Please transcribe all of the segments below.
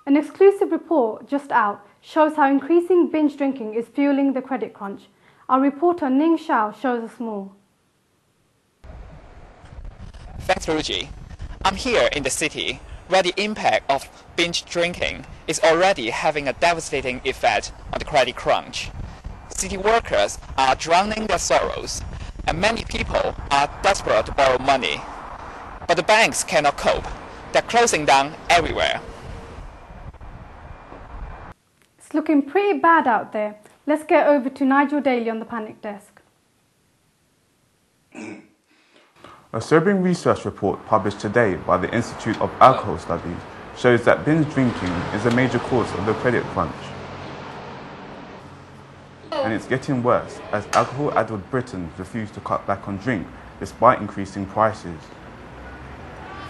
An exclusive report just out shows how increasing binge drinking is fueling the credit crunch. Our reporter Ning Xiao shows us more. Thanks, Ruji. I'm here in the city where the impact of binge drinking is already having a devastating effect on the credit crunch. City workers are drowning their sorrows, and many people are desperate to borrow money. But the banks cannot cope. They're closing down everywhere. It's looking pretty bad out there. Let's get over to Nigel Daly on the panic desk. A sobering research report published today by the Institute of Alcohol Studies shows that binge drinking is a major cause of the credit crunch. And it's getting worse as alcohol-addled Britons refuse to cut back on drink despite increasing prices.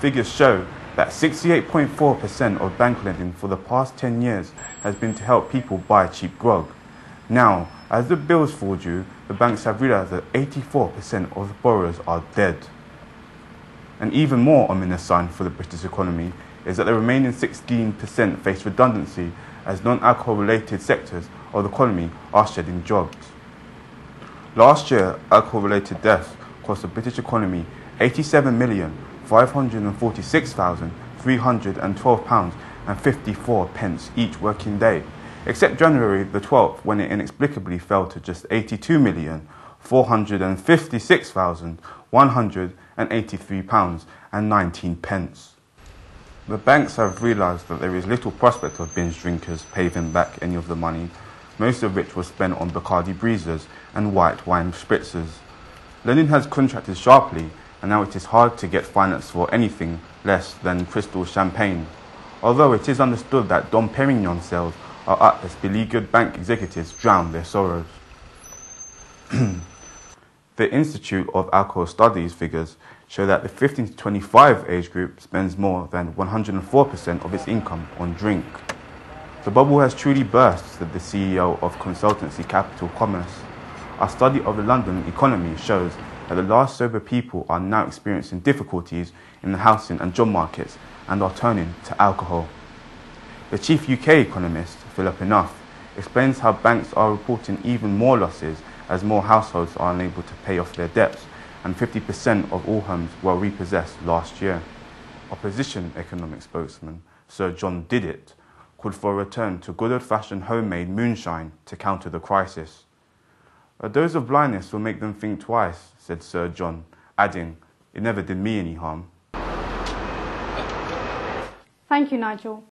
Figures show that 68.4% of bank lending for the past 10 years has been to help people buy cheap grog. Now, as the bills fall due, the banks have realised that 84% of the borrowers are dead. An even more ominous sign for the British economy is that the remaining 16% face redundancy as non-alcohol related sectors of the economy are shedding jobs. Last year, alcohol-related deaths cost the British economy £87,546,312.54 each working day, except January the 12th when it inexplicably fell to just £82,456,183.19. The banks have realised that there is little prospect of binge drinkers paying back any of the money, most of which was spent on Bacardi breezers and white wine spritzers. Lending has contracted sharply, and now it is hard to get finance for anything less than crystal champagne, although it is understood that Dom Perignon sales are up as beleaguered bank executives drown their sorrows. The Institute of Alcohol Studies figures show that the 15 to 25 age group spends more than 104% of its income on drink. The bubble has truly burst, said the CEO of consultancy Capital Commerce. A study of the London economy shows that the last sober people are now experiencing difficulties in the housing and job markets and are turning to alcohol. The chief UK economist, Philip Enough, explains how banks are reporting even more losses as more households are unable to pay off their debts, and 50% of all homes were repossessed last year. Opposition economic spokesman Sir John Didit called for a return to good old-fashioned homemade moonshine to counter the crisis. A dose of blindness will make them think twice, said Sir John, adding, "It never did me any harm." Thank you, Nigel.